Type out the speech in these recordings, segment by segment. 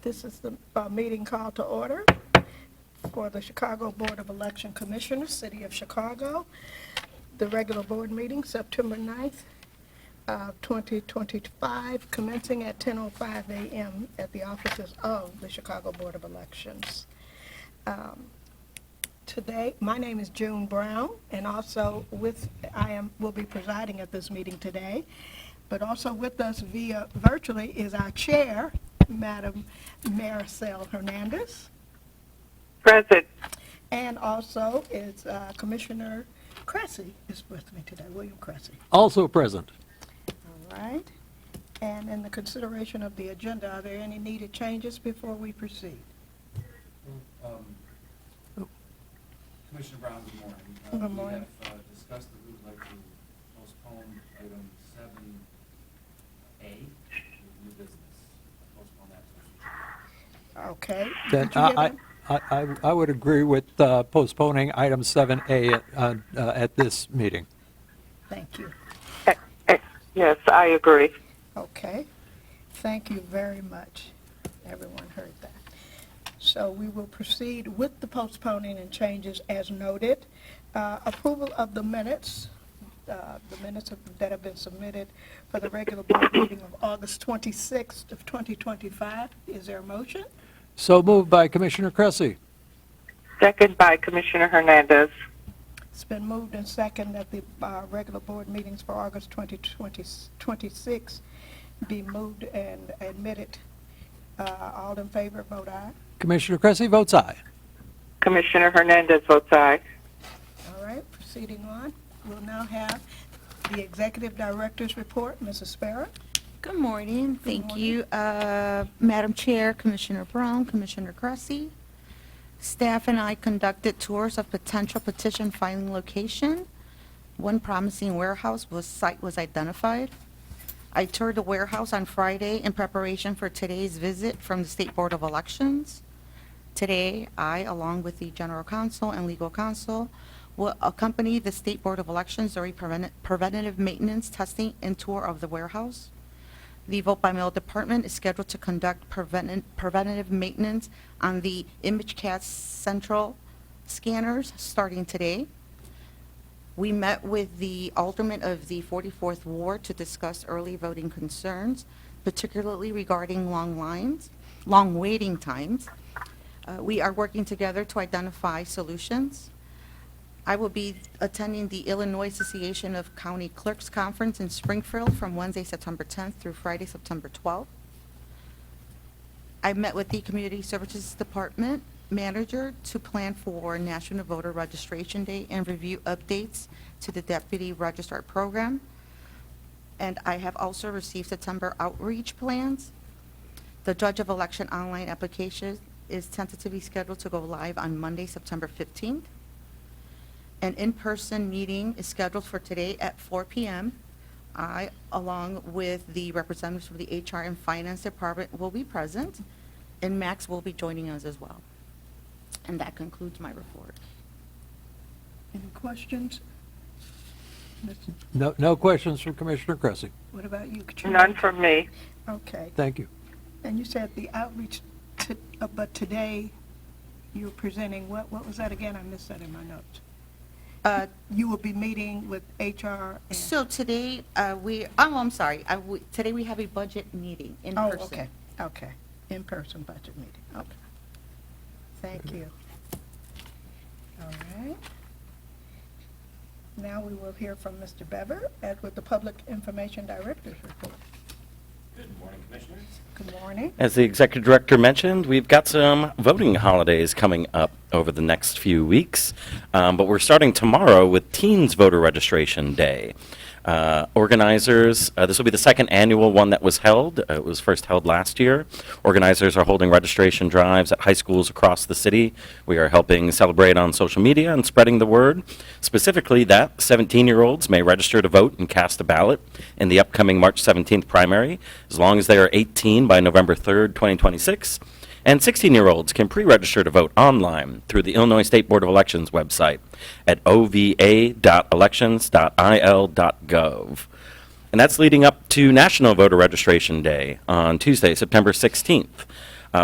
This is the meeting called to order for the Chicago Board of Election Commissioners, City of Chicago. The regular board meeting, September 9th, 2025, commencing at 10:05 a.m. at the offices of the Chicago Board of Elections. Today, my name is June Brown, and also will be presiding at this meeting today. But also with us via virtually is our chair, Madam Maricel Hernandez. Present. And also is Commissioner Cressy is with me today, William Cressy. Also present. All right. And in the consideration of the agenda, are there any needed changes before we proceed? Commissioner Brown, good morning. Good morning. We have discussed that we would like to postpone item 7A, new business. Postpone that to Okay. Then Did you hear that? I would agree with postponing item 7A at this meeting. Thank you. Yes, I agree. Okay. Thank you very much. Everyone heard that. So we will proceed with the postponing and changes as noted. Approval of the minutes that have been submitted for the regular board meeting of August 26th of 2025. Is there a motion? So moved by Commissioner Cressy. Second by Commissioner Hernandez. It's been moved and second that the regular board meetings for August 2026 be moved and admitted. All in favor, vote aye. Commissioner Cressy votes aye. Commissioner Hernandez votes aye. All right, proceeding on. We'll now have the Executive Director's report. Mrs. Sparrow. Good morning. Thank morning. you, Madam Chair, Commissioner Brown, Commissioner Cressy. Staff and I conducted tours of potential petition filing location. One promising warehouse site was identified. I toured the warehouse on Friday in preparation for today's visit from the State Board of Elections. Today, I, along with the General Counsel and Legal Counsel, will accompany the State Board of Elections during preventative maintenance testing and tour of the warehouse. The Vote by Mail Department is scheduled to conduct preventative maintenance on the ImageCast Central scanners starting today. We met with the alderman of the 44th Ward to discuss early voting concerns, particularly regarding long waiting times. We are working together to identify solutions. I will be attending the Illinois Association of County Clerks Conference in Springfield from Wednesday, September 10th through Friday, September 12th. I met with the Community Services Department manager to plan for National Voter Registration Day and review updates to the Deputy Registrar Program. And I have also received September outreach plans. The Judge of Election online application is tentatively scheduled to go live on Monday, September 15th. An in-person meeting is scheduled for today at 4 p.m. I, along with the representatives from the HR and Finance Department, will be present, and Max will be joining us as well. And that concludes my report. Any questions? No questions from Commissioner Cressy. What about you, Katrina? None from me. Okay. Thank you. And you said the outreach, but today you're presenting, what was that again? I missed that in my notes. You will be meeting with HR and... So today, today we have a budget meeting in person. Okay. In-person budget meeting, okay. Thank you. All right. Now we will hear from Mr. Bever with the Public Information Director's report. Good morning, Commissioners. Good morning. As the Executive Director mentioned, we've got some voting holidays coming up over the next few weeks, but we're starting tomorrow with Teens Voter Registration Day. Organizers, this will be the second annual one that was held. It was first held last year. Organizers are holding registration drives at high schools across the city. We are helping celebrate on social media and spreading the word, specifically that 17-year-olds may register to vote and cast a ballot in the upcoming March 17th primary, as long as they are 18 by November 3rd, 2026. And 16-year-olds can pre-register to vote online through the Illinois State Board of Elections website at ova.elections.il.gov. And that's leading up to National Voter Registration Day on Tuesday, September 16th.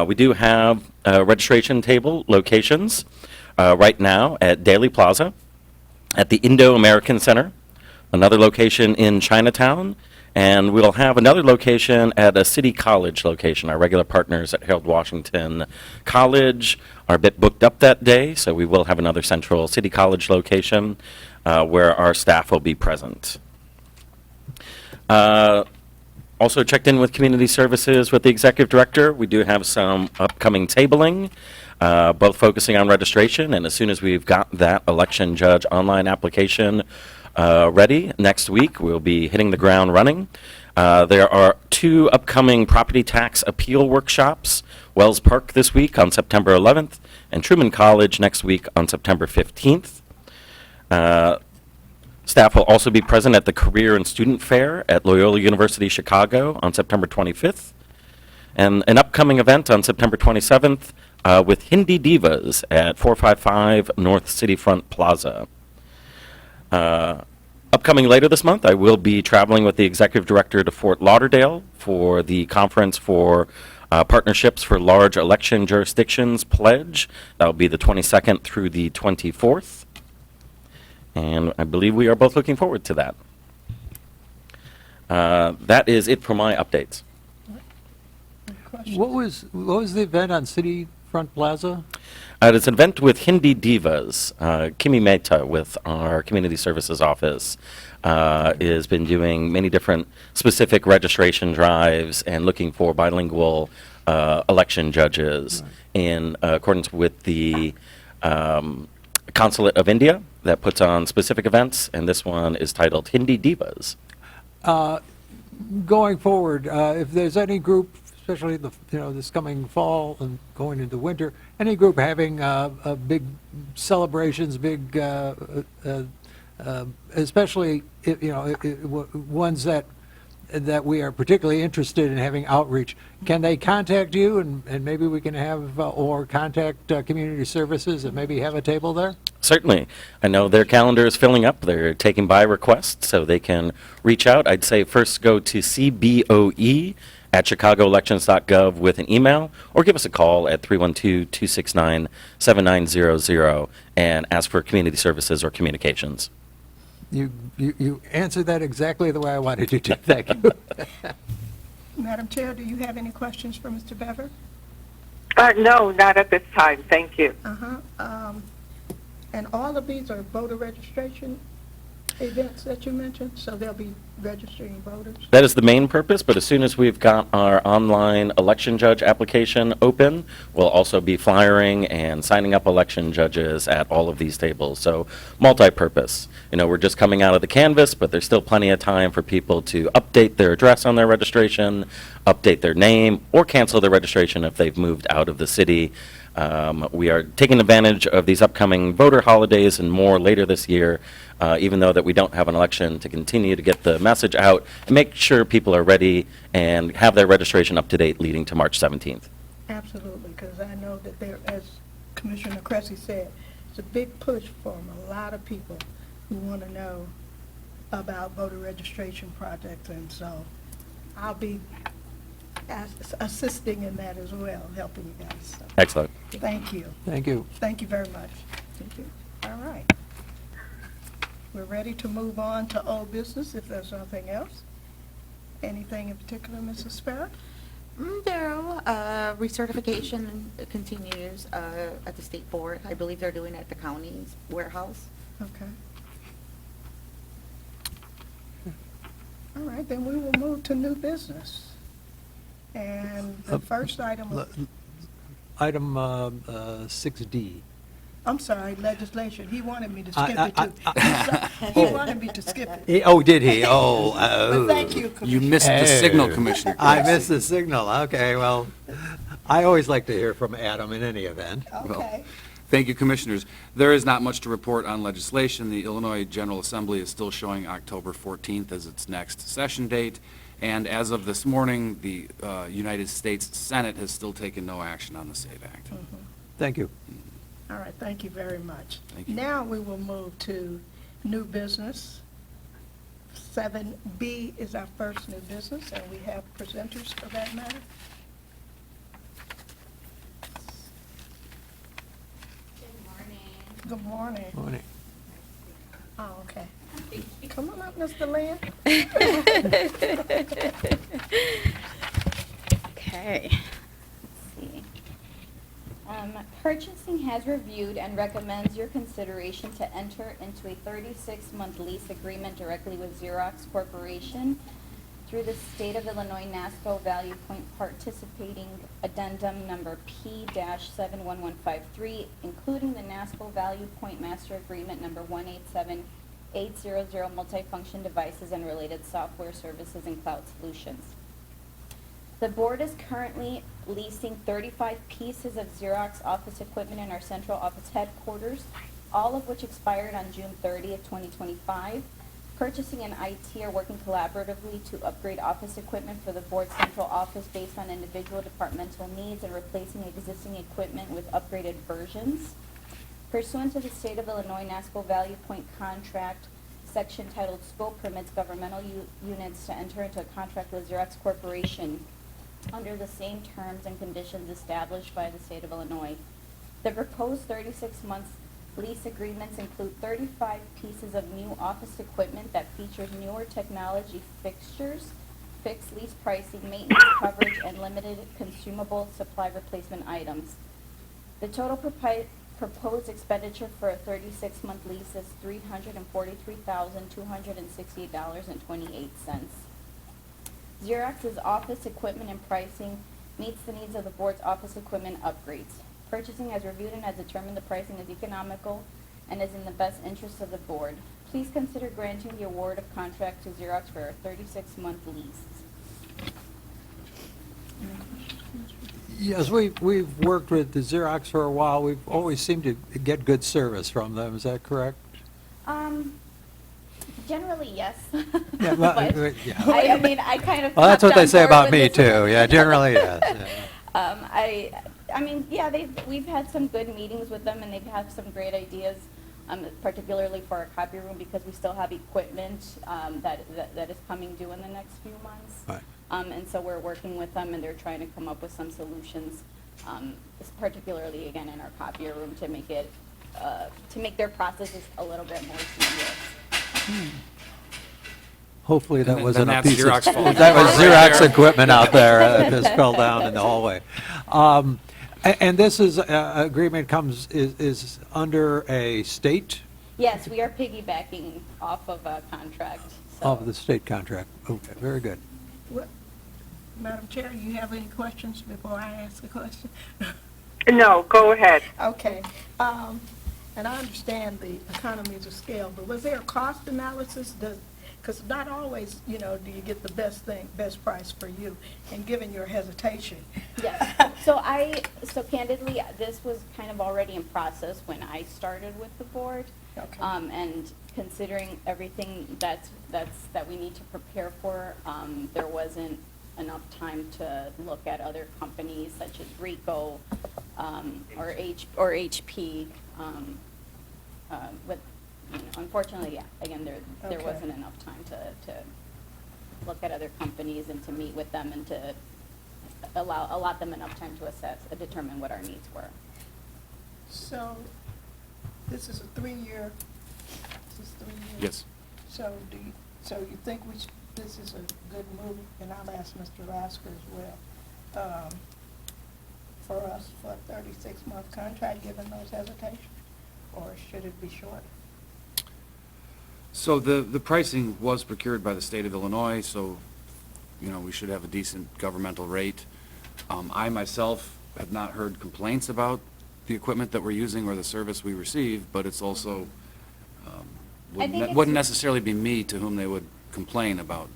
We do have registration table locations right now at Daly Plaza, at the Indo-American Center, another location in Chinatown, and we'll have another location at a City College location. Our regular partners at Harold Washington College are a bit booked up that day, so we will have another central City College location where our staff will be present. Also checked in with Community Services with the Executive Director. We do have some upcoming tabling, both focusing on registration, and as soon as we've got that election judge online application ready next week, we'll be hitting the ground running. There are 2 upcoming property tax appeal workshops, Wells Park this week on September 11th, and Truman College next week on September 15th. Staff will also be present at the Career and Student Fair at Loyola University Chicago on September 25th, and an upcoming event on September 27th with Hindi Divas at 455 North City Front Plaza. Upcoming later this month, I will be traveling with the Executive Director to Fort Lauderdale for the Conference for Partnerships for Large Election Jurisdictions Pledge. That will be the 22nd through the 24th. And I believe we are both looking forward to that. That is it for my updates. Any questions? What was the event on City Front Plaza? It's an event with Hindi Divas. Kimi Mehta with our Community Services Office has been doing many different specific registration drives and looking for bilingual election judges in accordance with the Consulate of India that puts on specific events, and this one is titled Hindi Divas. Going forward, if there's any group, especially this coming fall and going into winter, any group having big celebrations, big, especially ones that we are particularly interested in having outreach, can they contact you and maybe we can have or contact Community Services and maybe have a table there? Certainly. I know their calendar is filling up. They're taking by requests, so they can reach out. I'd say first go to cboe@chicagoelections.gov with an email, or give us a call at 312-269-7900 and ask for Community Services or Communications. You answered that exactly the way I wanted you to. Thank you. Madam Chair, do you have any questions for Mr. Bever? No, not at this time. Thank you. And all of these are voter registration events that you mentioned, so they'll be registering voters? That is the main purpose, but as soon as we've got our online election judge application open, we'll also be flyering and signing up election judges at all of these tables. So multi-purpose. We're just coming out of the canvas, but there's still plenty of time for people to update their address on their registration, update their name, or cancel their registration if they've moved out of the city. We are taking advantage of these upcoming voter holidays and more later this year, even though that we don't have an election, to continue to get the message out and make sure people are ready and have their registration up to date leading to March 17th. Absolutely, because I know that there, as Commissioner Cressy said, it's a big push from a lot of people who want to know about voter registration projects, and so I'll be assisting in that as well, helping you guys. So, Excellent. thank you. Thank you. Thank you very much. Thank you. All right. We're ready to move on to old business if there's nothing else. Anything in particular, Mrs. Sparrow? Daryl, recertification continues at the state board. I believe they're doing it at the county's warehouse. Okay. All right, then we will move to new business. And the first item, Item 6D. I'm sorry, legislation. He wanted me to skip it too. He wanted me to skip it. Oh, did he? But thank you, You Commissioner. missed the signal, Commissioner. I missed the signal. Okay, well, I always like to hear from Adam in any event. Okay. Thank you, Commissioners. There is not much to report on legislation. The Illinois General Assembly is still showing October 14th as its next session date. And as of this morning, the United States Senate has still taken no action on the SAVE Act. Thank you. All right, thank you very much. Thank you. Now we will move to new business. 7B is our first new business, and we have presenters for that matter. Good morning. Morning. Oh, okay. Come on up, Mr. Lynn. Okay, let's see. Purchasing has reviewed and recommends your consideration to enter into a 36-month lease agreement directly with Xerox Corporation through the State of Illinois NASPO Value Point Participating Addendum Number P-71153, including the NASPO Value Point Master Agreement Number 187800 Multifunction Devices and Related Software Services and Cloud Solutions. The board is currently leasing 35 pieces of Xerox office equipment in our central office headquarters, all of which expired on June 30th, 2025. Purchasing and IT are working collaboratively to upgrade office equipment for the board's central office based on individual departmental needs and replacing existing equipment with upgraded versions. Pursuant to the State of Illinois NASPO Value Point contract, section titled Scope permits governmental units to enter into a contract with Xerox Corporation under the same terms and conditions established by the State of Illinois. The proposed 36 months lease agreements include 35 pieces of new office equipment that features newer technology fixtures, fixed lease pricing, maintenance coverage, and limited consumable supply replacement items. The total proposed expenditure for a 36-month lease is $343,268.28. Xerox's office equipment and pricing meets the needs of the board's office equipment upgrades. Purchasing has reviewed and has determined the pricing is economical and is in the best interest of the board. Please consider granting the award of contract to Xerox for a 36-month lease. Yes, we've worked with the Xerox for a while. We've always seemed to get good service from them. Is that correct? Generally, yes. Yeah, well, But yeah. I mean, I kind of. Well, that's what hopped they on say board about with me this. too. Yeah, generally, yes. Yeah. I mean, yeah, we've had some good meetings with them, and they've had some great ideas, particularly for our copy room, because we still have equipment that is coming due in the next few months. Right. And so we're working with them, and they're trying to come up with some solutions, particularly, again, in our copier room, to make it, to make their processes a little bit more seamless. Hopefully that And wasn't then a that's piece of, Xerox fault. that was Right Xerox there. equipment out there that just fell down in the hallway. And this is, agreement is under a state Yes, we are piggybacking off of a contract, so. of the state contract. Okay, very good. What- Madam Chair, you have any questions before I ask a question? No, go ahead. Okay, and I understand the economies of scale, but was there a cost analysis? Because not always, do you get the best price for you, and given your hesitation. Yes. So candidly, this was kind of already in process when I started with the board. Okay. And considering everything that we need to prepare for, there wasn't enough time to look at other companies such as Ricoh, or HP, with, unfortunately, yeah, again, there Okay. wasn't enough time to look at other companies and to meet with them and to allot them enough time to assess, determine what our needs were. So, this is a 3-year, Yes. So you think this is a good move, and I'll ask Mr. Lasker as well, for us for a 36-month contract, given those hesitations, or should it be shorter? So the pricing was procured by the state of Illinois, so, we should have a decent governmental rate. I myself have not heard complaints about the equipment that we're using or the service we receive, but it's also, I think wouldn't it's- necessarily be me to whom they would complain about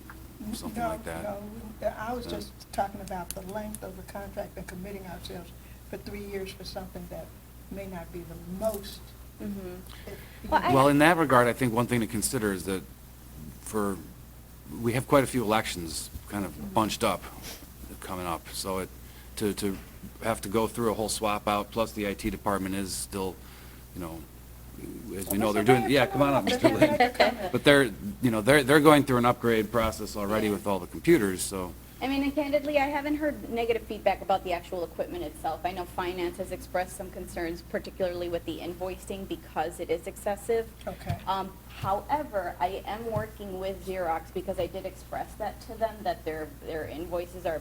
something No, like that. No, I was just talking about the length of the contract and committing ourselves for 3 years for something that may not be the most. Well, Well, in that regard, I think one thing to consider is that we have quite a few elections kind of bunched up coming up, so to have to go through a whole swap out, plus the IT department is still, as we know, they're doing, yeah, come on up, Mr. Lynn. But they're going through an upgrade process already with all the computers, so I mean, and candidly, I haven't heard negative feedback about the actual equipment itself. I know finance has expressed some concerns, particularly with the invoicing because it is excessive. Okay. However, I am working with Xerox because I did express that to them, that their invoices are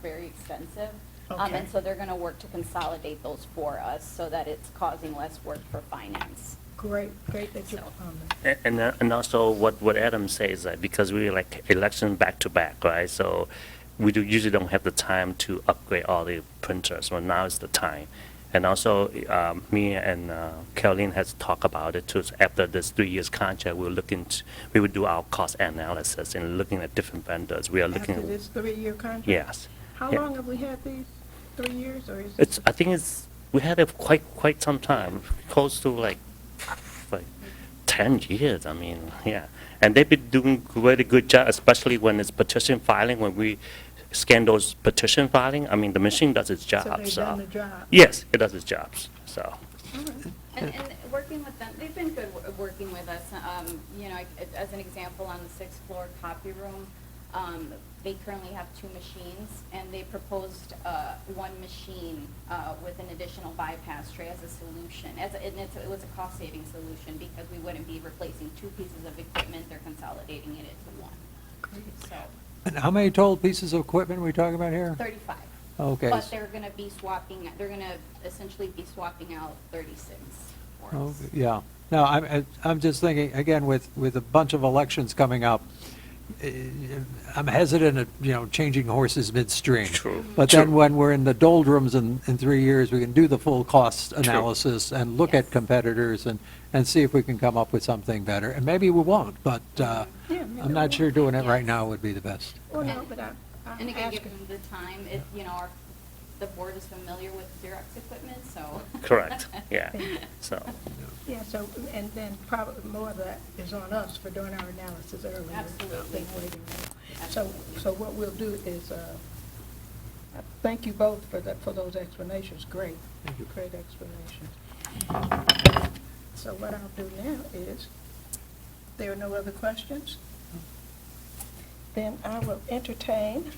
very extensive. Okay. And so they're going to work to consolidate those for us so that it's causing less work for finance. Great that you, So- And also what Adam says, because we like election back to back, right? So we usually don't have the time to upgrade all the printers. Well, now is the time. And also, me and Caroline has talked about it too. So after this 3 years contract, we will do our cost analysis and looking at different vendors. We are looking. after this 3-year contract? Yes. How Yeah. long have we had these? 3 years, or is it? I think we had it quite some time, close to like 10 years. I mean, yeah. And they've been doing really good job, especially when it's petition filing, when we scan those petition filing. I mean, the machine does its job. So they've done the job? Yes, it does its jobs. So. And working with them, they've been good working with us. You know, as an example, on the 6th floor copy room, they currently have 2 machines, and they proposed one machine with an additional bypass tray as a solution. It was a cost-saving solution because we wouldn't be replacing 2 pieces of equipment, they're consolidating it into one. So, And how many total pieces of equipment are we talking about here? 35. Okay. But they're going to be swapping, they're going to essentially be swapping out 36 for Oh, us. yeah. No, I'm just thinking, again, with a bunch of elections coming up, I'm hesitant at, changing horses midstream. True. But then when we're in the doldrums in 3 years, we can do the full cost True. analysis and look at Yes. competitors and see if we can come up with something better. And maybe we won't, but Yeah, maybe I'm not we sure doing it Yes. right now would be the best. Well, no, but I'm And again, asking. given the time, the board is familiar with Xerox equipment, so. Correct. Yeah. So. Yeah, so, and then probably more of that is on us for doing our analysis earlier. Absolutely. than waiting. So what we'll do is, thank you both for those explanations. Great. Thank you. Great explanations. So what I'll do now is, there are no other questions? Then I will entertain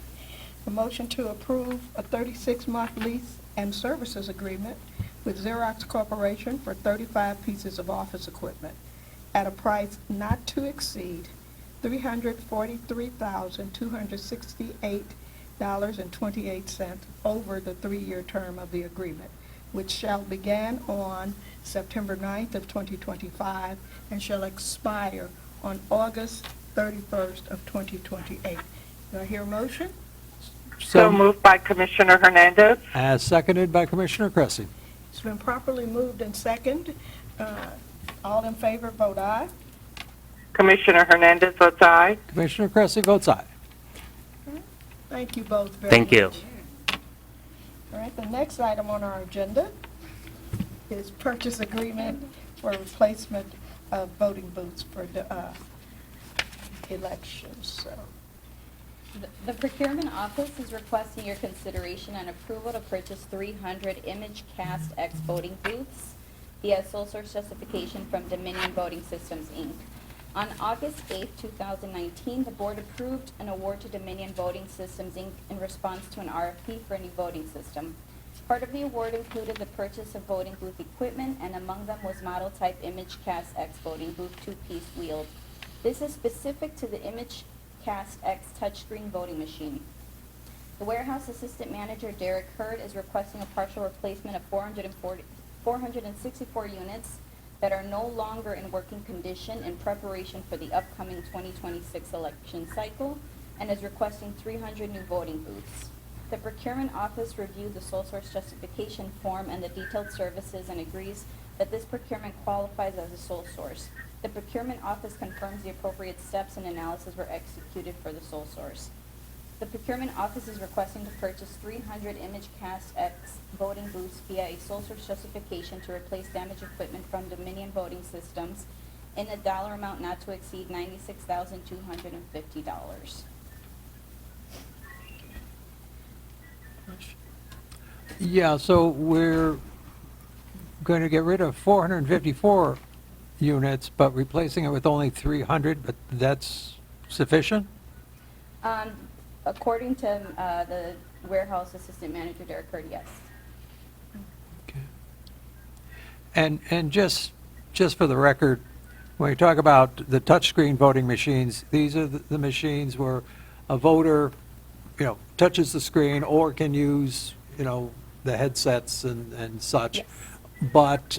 a motion to approve a 36-month lease and services agreement with Xerox Corporation for 35 pieces of office equipment at a price not to exceed $343,268.28 over the 3-year term of the agreement, which shall begin on September 9th of 2025 and shall expire on August 31st of 2028. Do I hear a motion? So moved by Commissioner Hernandez. As seconded by Commissioner Cressy. It's been properly moved and seconded. All in favor, vote aye. Commissioner Hernandez votes aye. Commissioner Cressy votes aye. Thank you both very much. Thank you. All right, the next item on our agenda is purchase agreement for replacement of voting booths for the elections, so. The procurement office is requesting your consideration and approval to purchase 300 Image Cast X voting booths via sole source justification from Dominion Voting Systems, Inc. On August 8, 2019, the board approved an award to Dominion Voting Systems, Inc. in response to an RFP for a new voting system. Part of the award included the purchase of voting booth equipment, and among them was model type Image Cast X voting booth 2-piece wheeled. This is specific to the Image Cast X touchscreen voting machine. The warehouse assistant manager, Derek Hurd, is requesting a partial replacement of 464 units that are no longer in working condition in preparation for the upcoming 2026 election cycle, and is requesting 300 new voting booths. The procurement office reviewed the sole source justification form and the detailed services and agrees that this procurement qualifies as a sole source. The procurement office confirms the appropriate steps and analysis were executed for the sole source. The procurement office is requesting to purchase 300 Image Cast X voting booths via a sole source justification to replace damaged equipment from Dominion Voting Systems in a dollar amount not to exceed $96,250. Yeah, so we're going to get rid of 454 units, but replacing it with only 300, but that's sufficient? According to the warehouse assistant manager, Derek Hurd, yes. And just for the record, when you talk about the touchscreen voting machines, these are the machines where a voter, touches the screen or can use, the headsets and such. Yes. But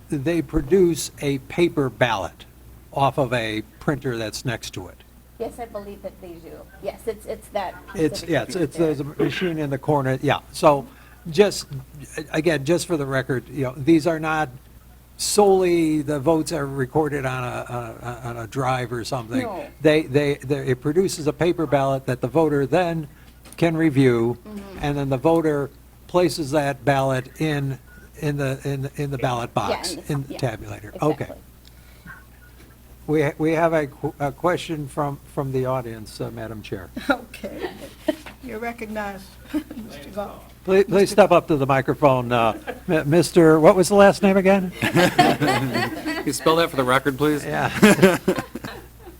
they produce a paper ballot off of a printer that's next to it. Yes, I believe that they do. Yes, it's that. piece It's, of yeah, equipment it's, there's a there. machine in the corner, yeah. So just, again, just for the record, these are not solely the votes are recorded on a drive or something. No. It produces a paper ballot that the voter then can review, and then the voter places that ballot in the ballot box, in the yeah, tabulator. Okay. exactly. We have a question from the audience, Madam Chair. Okay. You're recognized, Mr. Goff. Please step up to the microphone. Mr., what was the last name again? Can you spell that for the record, please? Yeah.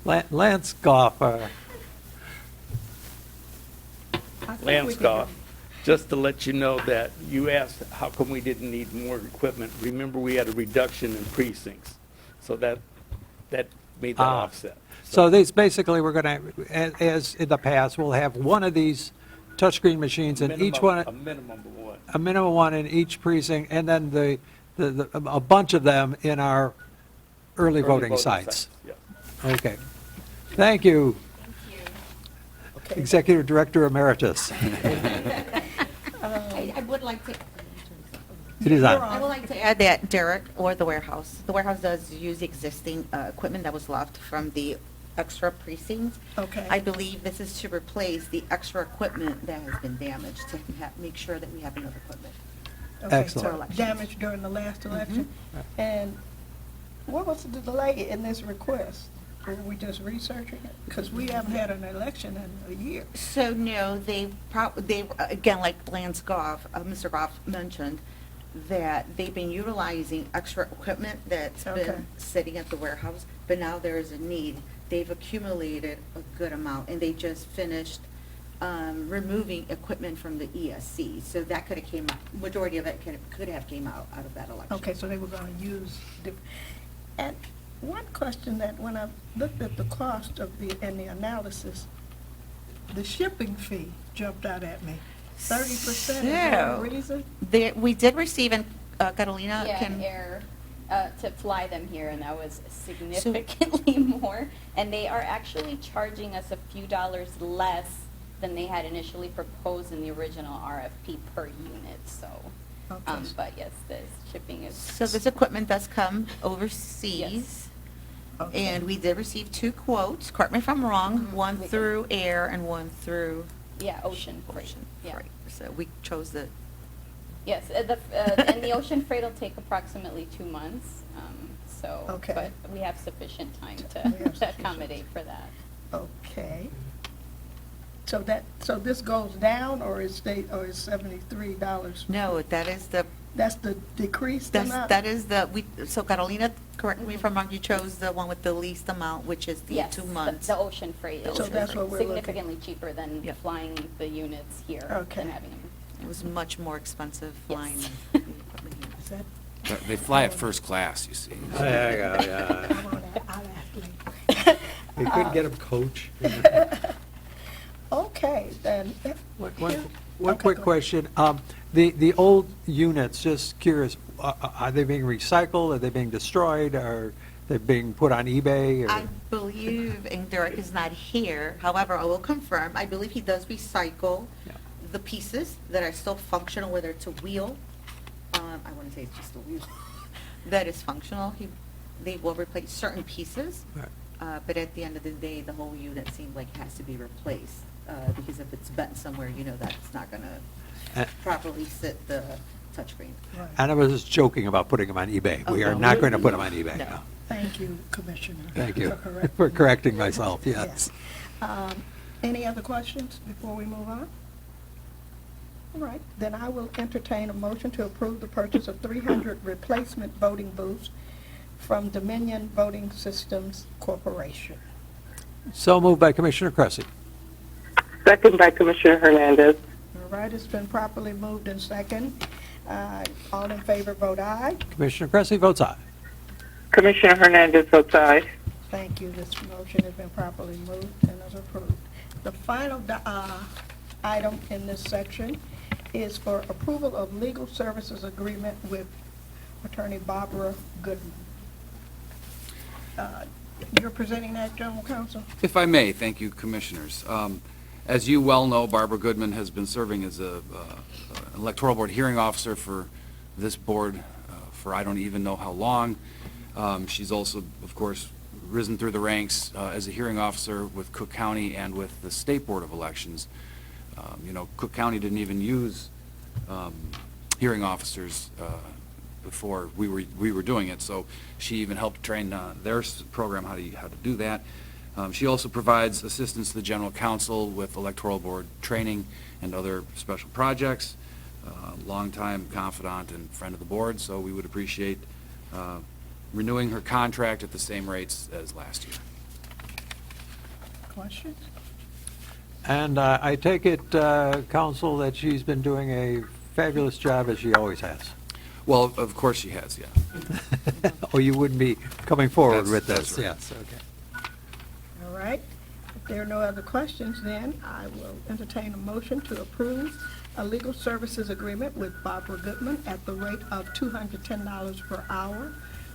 Lance Goff. I think we Lance can- Goff, just to let you know that you asked, how come we didn't need more equipment? Remember, we had a reduction in precincts, so that made that offset. So these, basically, we're going to, as in the past, we'll have one of these touchscreen machines in each one, A minimum of one. a minimum one in each precinct, and then a bunch of them in our early voting sites. Yeah. Okay. Thank you, Okay. Executive Director Emeritus. I would like to, It is You're on. on. I would like to add that Derek or the warehouse does use existing equipment that was left from the extra precincts. Okay. I believe this is to replace the extra equipment that has been damaged, to make sure that we have enough equipment. Okay, Excellent. so damage during the last election. And what was the delay in this request? Were we just researching it? Because we haven't had an election in a year. So no, they, again, like Lance Goff, Mr. Goff mentioned, that they've been utilizing extra equipment that's Okay. been sitting at the warehouse, but now there is a need. They've accumulated a good amount, and they just finished removing equipment from the ESC. So that could have came out, majority of it could have came out of that election. Okay, so they were going to use, and one question that when I looked at the cost of and the analysis, the shipping fee jumped out at me. 30%, is there a So- reason? We did receive, and Catalina Yeah, can... air to fly them here, and that was significantly more. And they are actually charging us a few dollars less than they had initially proposed in the original RFP per unit, so. Okay. But yes, the shipping is. So this equipment does come overseas, Okay. and we did receive 2 quotes, correct me if I'm wrong, Mhm. one We did. through air and one through Yeah, ocean freight. ocean Yeah. freight. So we chose the, Yes, and the ocean freight will take approximately 2 months, so. Okay. But we have sufficient time We have to sufficient. accommodate for that. Okay. So this goes down, or is $73? no, that is the, That's the decreased amount? that is the, so Catalina, correct me if I'm wrong, you chose the one with the least amount, which is the Yes, 2 the- months. The ocean freight The is So that's what we're looking- significantly cheaper than Yep. flying the units here Okay. and having them. It was much more expensive Yes. flying the equipment here. Is that, They fly at first class, you see. There you go, yeah. I'll ask later. We couldn't get him coach. Okay, then. One Okay, quick go question. The old units, just curious, are they being recycled? Are they being destroyed? Are they being put on eBay? I or- believe, and Derek is not here, however, I will confirm, I believe he does recycle Yeah. the pieces that are still functional, whether it's a wheel, I want to say it's just a wheel, that is functional. They will replace certain pieces, Right. but at the end of the day, the whole unit seems like it has to be replaced, because if it's bent somewhere, you know that's not going Uh, to properly sit the touchscreen. Right. And I was just joking about putting them on eBay. We Oh, are no. not going to put them on eBay, No. no. Thank you, Commissioner. Thank you correcting for me. correcting myself, yes. Any other questions before we move on? All right, then I will entertain a motion to approve the purchase of 300 replacement voting booths from Dominion Voting Systems Corporation. So moved by Commissioner Cressy, Second by Commissioner Hernandez. All right, it's been properly moved and second. All in favor, vote aye. Commissioner Cressy votes aye. Commissioner Hernandez votes aye. Thank you. This motion has been properly moved and is approved. The final item in this section is for approval of legal services agreement with Attorney Barbara Goodman. You're presenting that, General Counsel? If I may, thank you, Commissioners. As you well know, Barbara Goodman has been serving as a electoral board hearing officer for this board for I don't even know how long. She's also, of course, risen through the ranks as a hearing officer with Cook County and with the State Board of Elections. Cook County didn't even use hearing officers before we were doing it, so she even helped train their program how to do that. She also provides assistance to the General Counsel with electoral board training and other special projects. Longtime confidant and friend of the board, so we would appreciate renewing her contract at the same rates as last year. Questions? And I take it, Counsel, that she's been doing a fabulous job, as she always has. Well, of course she has, yeah. Or you wouldn't be coming forward with That's this. right. Yes, okay. All right. If there are no other questions, then I will entertain a motion to approve a legal services agreement with Barbara Goodman at the rate of $210 per hour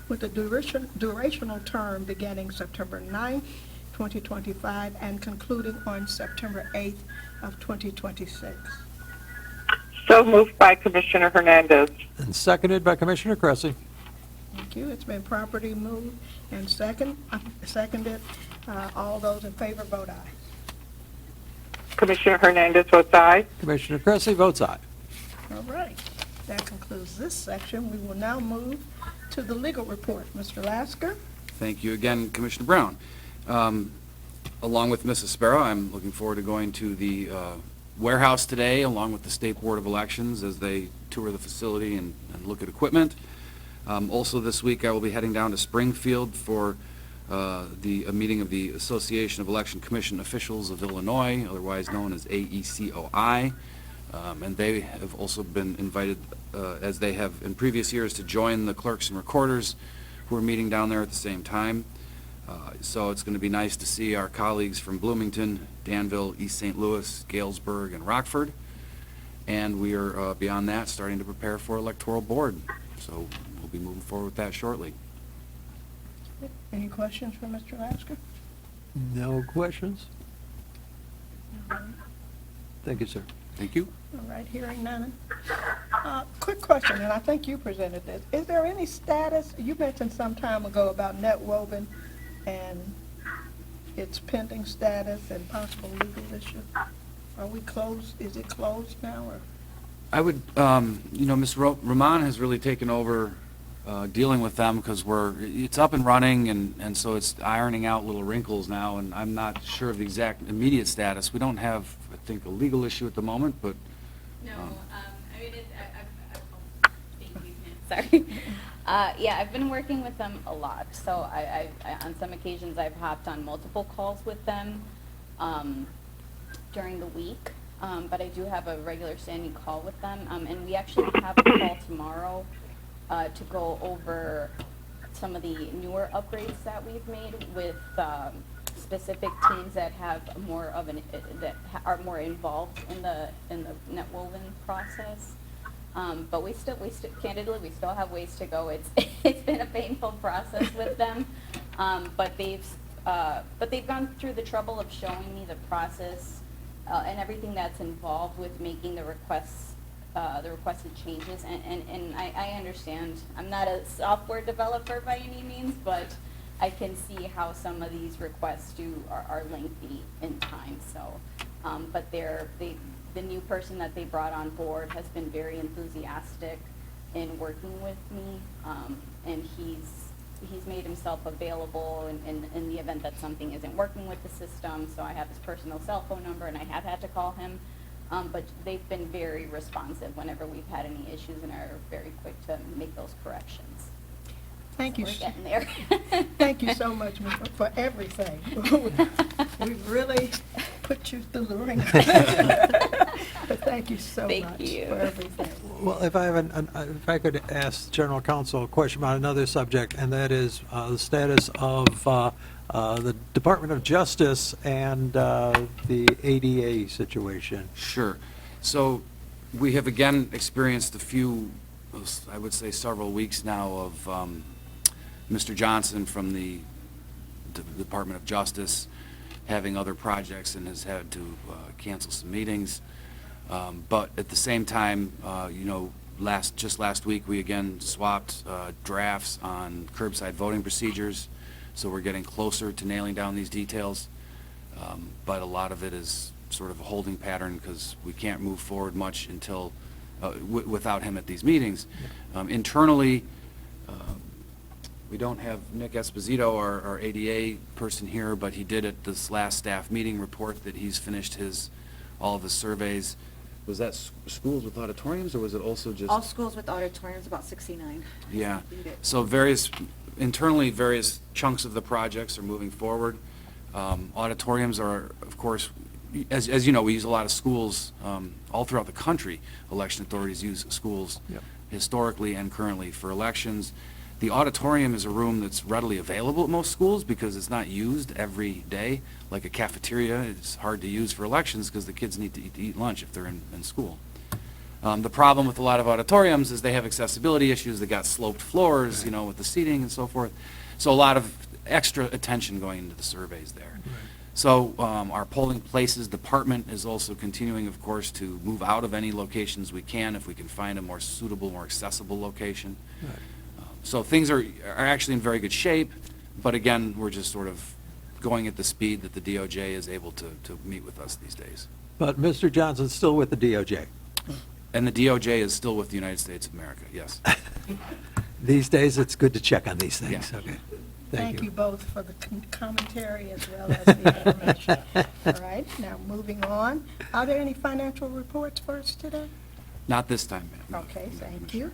with a durational term beginning September 9th, 2025 and concluding on September 8th of 2026. So moved by Commissioner Hernandez. And seconded by Commissioner Cressy. Thank you. It's been properly moved and seconded. All those in favor vote aye. Commissioner Hernandez votes aye. Commissioner Cressy votes aye. All right. That concludes this section. We will now move to the legal report. Mr. Lasker? Thank you again, Commissioner Brown. Along with Mrs. Sparrow, I'm looking forward to going to the warehouse today, along with the State Board of Elections, as they tour the facility and look at equipment. Also this week, I will be heading down to Springfield for a meeting of the Association of Election Commission Officials of Illinois, otherwise known as AECOI. And they have also been invited, as they have in previous years, to join the clerks and recorders who are meeting down there at the same time. So it's going to be nice to see our colleagues from Bloomington, Danville, East St. Louis, Galesburg, and Rockford. And we are, beyond that, starting to prepare for electoral board. So we'll be moving forward with that shortly. Any questions for Mr. Lasker? No questions? All right. Thank you, sir. Thank you. All right, hearing none. Quick question, and I think you presented this. Is there any status, you mentioned some time ago about NetWoven and its pending status and possible legal issue? Are we closed? Is it closed now, or? I would, Ms. Rahman has really taken over dealing with them because it's up and running, and so it's ironing out little wrinkles now, and I'm not sure of the exact immediate status. We don't have, I think, a legal issue at the moment, but No, I mean, thank you, sorry. Yeah, I've been working with them a lot, so I on some occasions I've hopped on multiple calls with them during the week, but I do have a regular standing call with them, and we actually have a call tomorrow to go over some of the newer upgrades that we've made with specific teams that have more of are more involved in the NetWoven process. But we still candidly we still have ways to go. It's been a painful process with them, but they've gone through the trouble of showing me the process and everything that's involved with making the requests. The requested changes, and I understand. I'm not a software developer by any means, but I can see how some of these requests are lengthy in time. So, but the new person that they brought on board has been very enthusiastic in working with me, and he's made himself available in the event that something isn't working with the system. So I have his personal cell phone number, and I have had to call him. But they've been very responsive whenever we've had any issues and are very quick to make those corrections. Thank you. We're getting there. Thank you so much for everything. We've really put you through the ringer. But thank you so Thank much you. for everything. Well, if I could ask General Counsel a question about another subject, and that is the status of the Department of Justice and the ADA situation. Sure. So we have again experienced a few, I would say several weeks now of Mr. Johnson from the Department of Justice having other projects and has had to cancel some meetings. But at the same time, just last week, we again swapped drafts on curbside voting procedures, so we're getting closer to nailing down these details. But a lot of it is sort of a holding pattern because we can't move forward much until, without him at these meetings. Internally, we don't have Nick Esposito, our ADA person here, but he did at this last staff meeting report that he's finished all of his surveys. Was that schools with auditoriums, or was it also just? All schools with auditoriums, about 69. Yeah. Completed. So internally, various chunks of the projects are moving forward. Auditoriums are, of course, as you know, we use a lot of schools all throughout the country. Election authorities use schools Yep. historically and currently for elections. The auditorium is a room that's readily available at most schools because it's not used every day. Like a cafeteria, it's hard to use for elections because the kids need to eat lunch if they're in school. The problem with a lot of auditoriums is they have accessibility issues. They got sloped floors, with the seating and so forth. So a lot of extra attention going into the surveys there. So our polling places department is also continuing, of course, to move out of any locations we can if we can find a more suitable, more accessible location. So things are actually in very good shape, but again, we're just sort of going at the speed that the DOJ is able to meet with us these days. But Mr. Johnson's still with the DOJ. And the DOJ is still with the United States of America, yes. These days, it's good to check on these things. Yeah. Okay. Thank you both for the commentary as well as the information. All right, now moving on. Are there any financial reports for us today? Not this time, ma'am. Okay, thank you.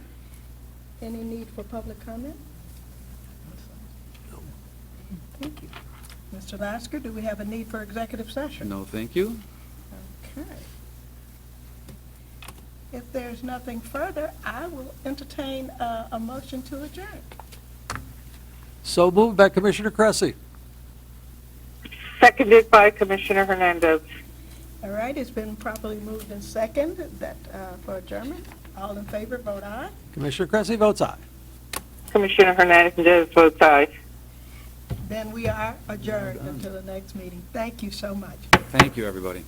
Any need for public comment? Thank you. Mr. Lasker, do we have a need for executive session? No, thank you. Okay. If there's nothing further, I will entertain a motion to adjourn. So moved by Commissioner Cressy. Seconded by Commissioner Hernandez. All right, it's been properly moved and second that for adjournment. All in favor, vote aye. Commissioner Cressy votes aye. Commissioner Hernandez votes aye. Then we are adjourned until the next meeting. Thank you so much. Thank you, everybody.